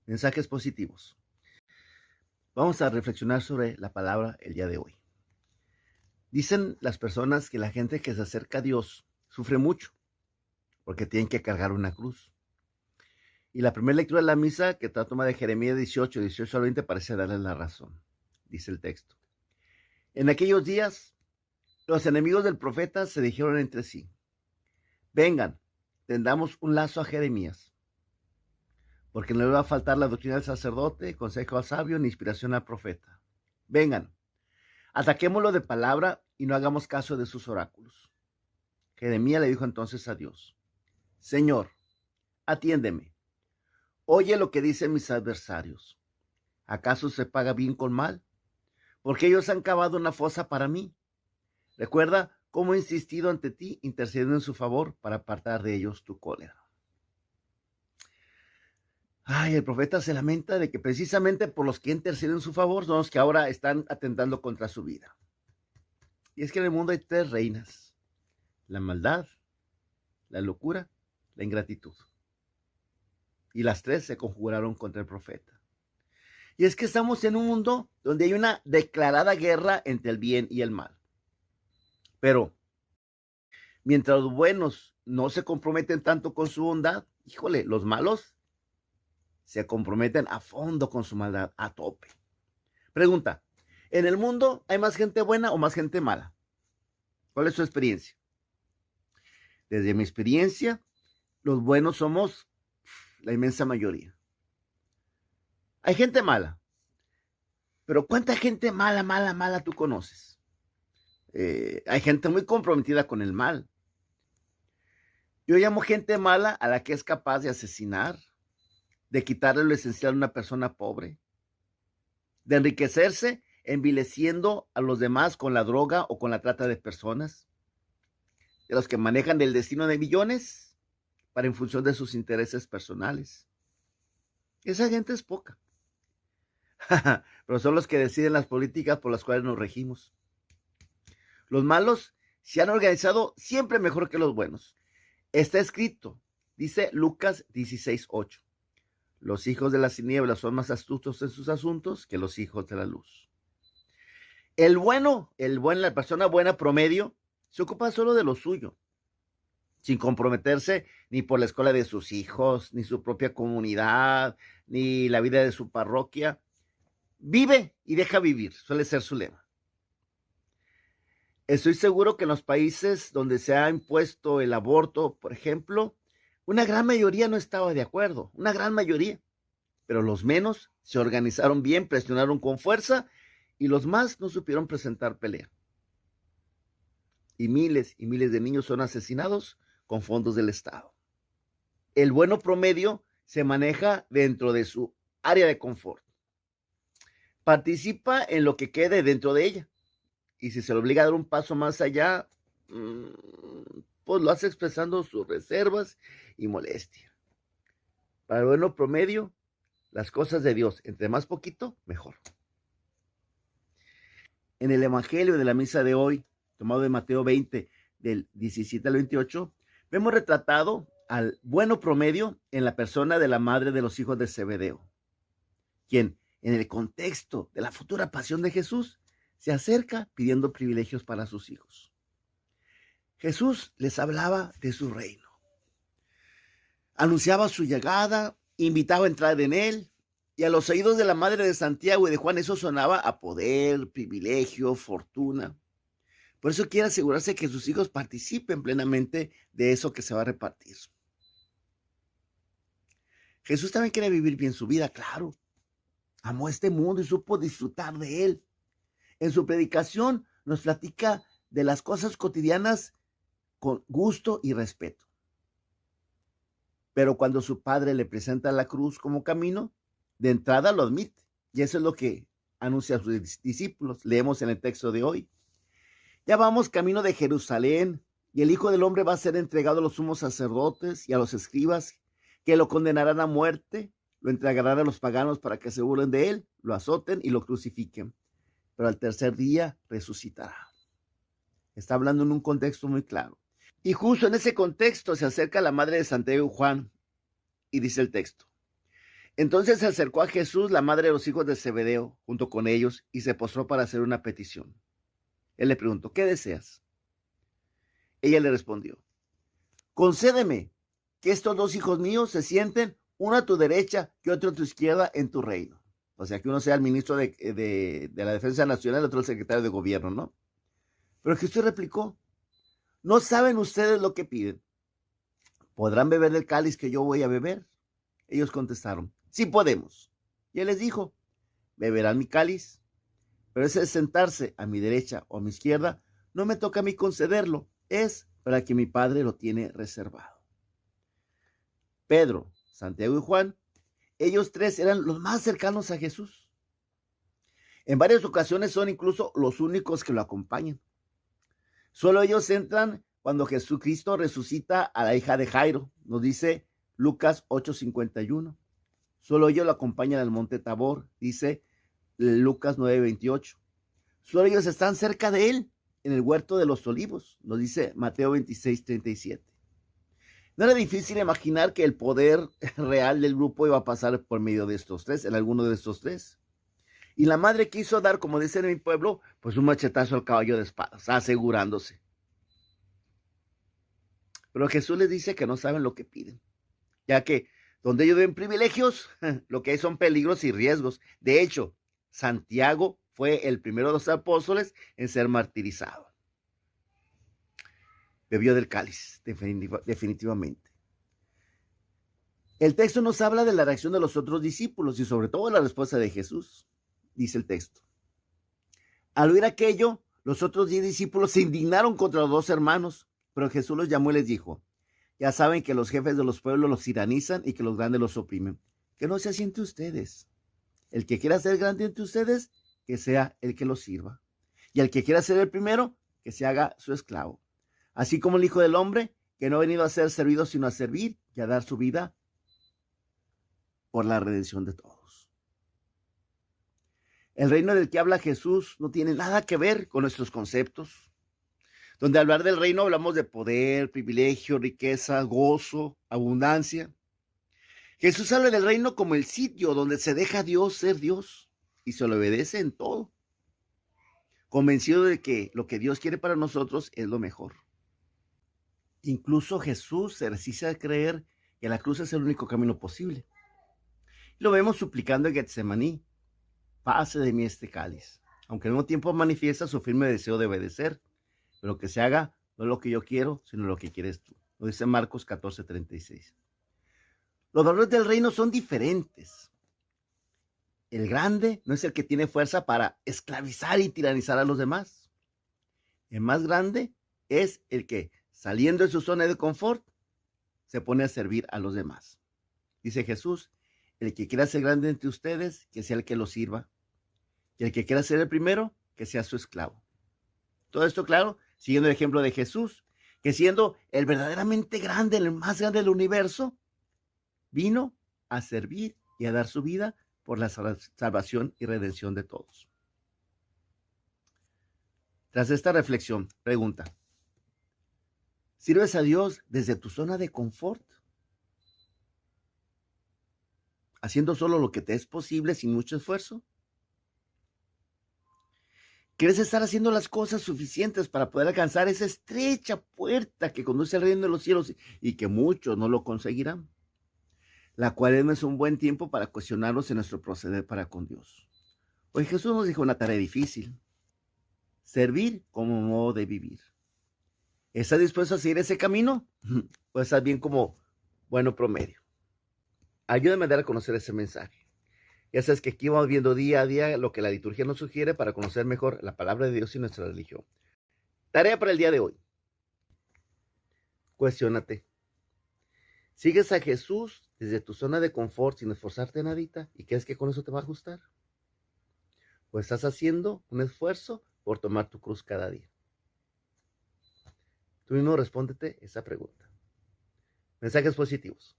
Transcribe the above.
Mensajes positivos. Vamos a reflexionar sobre la palabra el día de hoy. Dicen las personas que la gente que se acerca a Dios sufre mucho porque tienen que cargar una cruz. Y la primera lectura de la misa, que está tomada de Jeremías 18 al 20, parece darles la razón. Dice el texto. En aquellos días, los enemigos del profeta se dijeron entre sí: vengan, tendamos un lazo a Jeremías, porque no le va a faltar la doctrina del sacerdote, consejo al sabio, ni inspiración al profeta. Vengan, ataquémoslo de palabra y no hagamos caso de sus oráculos. Jeremías le dijo entonces a Dios: Señor, atiéndeme. Oye lo que dicen mis adversarios. ¿Acaso se paga bien con mal? Porque ellos han cavado una fosa para mí. Recuerda cómo he insistido ante ti, intercediendo en su favor para apartar de ellos tu cólera. Ay, el profeta se lamenta de que precisamente por los que interceden en su favor son los que ahora están atentando contra su vida. Y es que en el mundo hay tres reinas: la maldad, la locura, la ingratitud. Y las tres se conjuraron contra el profeta. Y es que estamos en un mundo donde hay una declarada guerra entre el bien y el mal. Pero mientras los buenos no se comprometen tanto con su bondad, híjole, los malos se comprometen a fondo con su maldad, a tope. Pregunta: ¿en el mundo hay más gente buena o más gente mala? ¿Cuál es su experiencia? Desde mi experiencia, los buenos somos la inmensa mayoría. Hay gente mala, pero ¿cuánta gente mala tú conoces? Hay gente muy comprometida con el mal. Yo llamo gente mala a la que es capaz de asesinar, de quitarle lo esencial a una persona pobre, de enriquecerse envileciendo a los demás con la droga o con la trata de personas, de los que manejan el destino de millones para en función de sus intereses personales. Esa gente es poca, pero son los que deciden las políticas por las cuales nos regimos. Los malos se han organizado siempre mejor que los buenos. Está escrito, dice Lucas 16:8. Los hijos de las tinieblas son más astutos en sus asuntos que los hijos de la luz. La persona buena promedio, se ocupa solo de lo suyo, sin comprometerse ni por la escuela de sus hijos, ni su propia comunidad, ni la vida de su parroquia. Vive y deja vivir, suele ser su lema. Estoy seguro que en los países donde se ha impuesto el aborto, por ejemplo, una gran mayoría no estaba de acuerdo, una gran mayoría, pero los menos se organizaron bien, presionaron con fuerza, y los más no supieron presentar pelea. Y miles de niños son asesinados con fondos del Estado. El bueno promedio se maneja dentro de su área de confort. Participa en lo que quede dentro de ella. Y si se le obliga a dar un paso más allá, pues lo hace expresando sus reservas y molestia. Para el bueno promedio, las cosas de Dios, entre más poquito, mejor. En el Evangelio de la misa de hoy, tomado de Mateo 20, del 17 al 28, vemos retratado al bueno promedio en la persona de la madre de los hijos de Zebedeo, quien, en el contexto de la futura pasión de Jesús, se acerca pidiendo privilegios para sus hijos. Jesús les hablaba de su reino, anunciaba su llegada, invitaba a entrar en él, y a los oídos de la madre de Santiago y de Juan eso sonaba a poder, privilegio, fortuna. Por eso quiere asegurarse que sus hijos participen plenamente de eso que se va a repartir. Jesús también quiere vivir bien su vida, claro. Amó este mundo y supo disfrutar de él. En su predicación nos platica de las cosas cotidianas con gusto y respeto. Pero cuando su padre le presenta la cruz como camino, de entrada lo admite. Y eso es lo que anuncia a sus discípulos. Leemos en el texto de hoy. Ya vamos camino de Jerusalén, y el Hijo del Hombre va a ser entregado a los sumos sacerdotes y a los escribas, que lo condenarán a muerte, lo entregarán a los paganos para que se burlen de él, lo azoten y lo crucifiquen. Pero al tercer día resucitará. Está hablando en un contexto muy claro. Y justo en ese contexto se acerca la madre de Santiago y Juan, y dice el texto: Entonces se acercó a Jesús la madre de los hijos de Zebedeo junto con ellos y se postró para hacer una petición. Él le preguntó, ¿qué deseas? Ella le respondió, concédeme que estos dos hijos míos se sienten, uno a tu derecha y otro a tu izquierda en tu reino. O sea, que uno sea el ministro de la Defensa Nacional y otro el secretario de gobierno, ¿no? Pero Jesús replicó, ¿no saben ustedes lo que piden? ¿Podrán beber del cáliz que yo voy a beber? Ellos contestaron, sí podemos. Y él les dijo, beberán mi cáliz, pero ese de sentarse a mi derecha o a mi izquierda no me toca a mí concederlo, es para que mi Padre lo tiene reservado. Pedro, Santiago y Juan, ellos tres eran los más cercanos a Jesús. En varias ocasiones son incluso los únicos que lo acompañan. Solo ellos entran cuando Jesucristo resucita a la hija de Jairo, nos dice Lucas 8:51. Solo ellos lo acompañan al monte Tabor, dice Lucas 9:28. Solo ellos están cerca de él, en el huerto de los olivos, nos dice Mateo 26:37. No era difícil imaginar que el poder real del grupo iba a pasar por medio de estos tres, en alguno de estos tres. Y la madre quiso dar, como dicen en mi pueblo, pues un machetazo al caballo de espadas, asegurándose. Pero Jesús les dice que no saben lo que piden, ya que donde ellos ven privilegios, lo que hay son peligros y riesgos. De hecho, Santiago fue el primero de los apóstoles en ser martirizado. Bebió del cáliz, definitivamente. El texto nos habla de la reacción de los otros discípulos y sobre todo de la respuesta de Jesús. Dice el texto. Al oír aquello, los otros 10 discípulos se indignaron contra los dos hermanos, pero Jesús los llamó y les dijo, ya saben que los jefes de los pueblos los tiranizan y que los grandes los oprimen. Que no se asiente ustedes. El que quiera ser grande entre ustedes, que sea el que los sirva. Y el que quiera ser el primero, que se haga su esclavo. Así como el Hijo del Hombre, que no ha venido a ser servido, sino a servir y a dar su vida por la redención de todos. El reino del que habla Jesús no tiene nada que ver con nuestros conceptos. Donde al hablar del reino hablamos de poder, privilegio, riqueza, gozo, abundancia. Jesús habla del reino como el sitio donde se deja a Dios ser Dios y se le obedece en todo, convencido de que lo que Dios quiere para nosotros es lo mejor. Incluso Jesús se resiste a creer que la cruz es el único camino posible. Lo vemos suplicando en Getsemaní, pase de mí este cáliz, aunque al mismo tiempo manifiesta su firme deseo de obedecer, pero que se haga no lo que yo quiero, sino lo que quieres tú. Lo dice Marcos 14:36. Los valores del reino son diferentes. El grande no es el que tiene fuerza para esclavizar y tiranizar a los demás. El más grande es el que, saliendo de su zona de confort, se pone a servir a los demás. Dice Jesús, el que quiera ser grande entre ustedes, que sea el que lo sirva. Y el que quiera ser el primero, que sea su esclavo. Todo esto, claro, siguiendo el ejemplo de Jesús, que siendo el verdaderamente grande, el más grande del universo, vino a servir y a dar su vida por la salvación y redención de todos. Tras esta reflexión, pregunta, ¿sirves a Dios desde tu zona de confort? ¿Haciendo solo lo que te es posible sin mucho esfuerzo? ¿Quieres estar haciendo las cosas suficientes para poder alcanzar esa estrecha puerta que conduce al reino de los cielos y que muchos no lo conseguirán? La cuaresma es un buen tiempo para cuestionarnos en nuestro proceder para con Dios. Hoy Jesús nos dijo una tarea difícil: servir como modo de vivir. ¿Estás dispuesto a seguir ese camino? ¿O estás bien como bueno promedio? Ayúdame a dar a conocer ese mensaje. Ya sabes que aquí vamos viendo día a día lo que la liturgia nos sugiere para conocer mejor la palabra de Dios y nuestra religión. Tarea para el día de hoy. Cuestiónate. ¿Sigues a Jesús desde tu zona de confort sin esforzarte en nadita y crees que con eso te va a ajustar? ¿O estás haciendo un esfuerzo por tomar tu cruz cada día? Tú mismo respóndete esa pregunta. Mensajes positivos.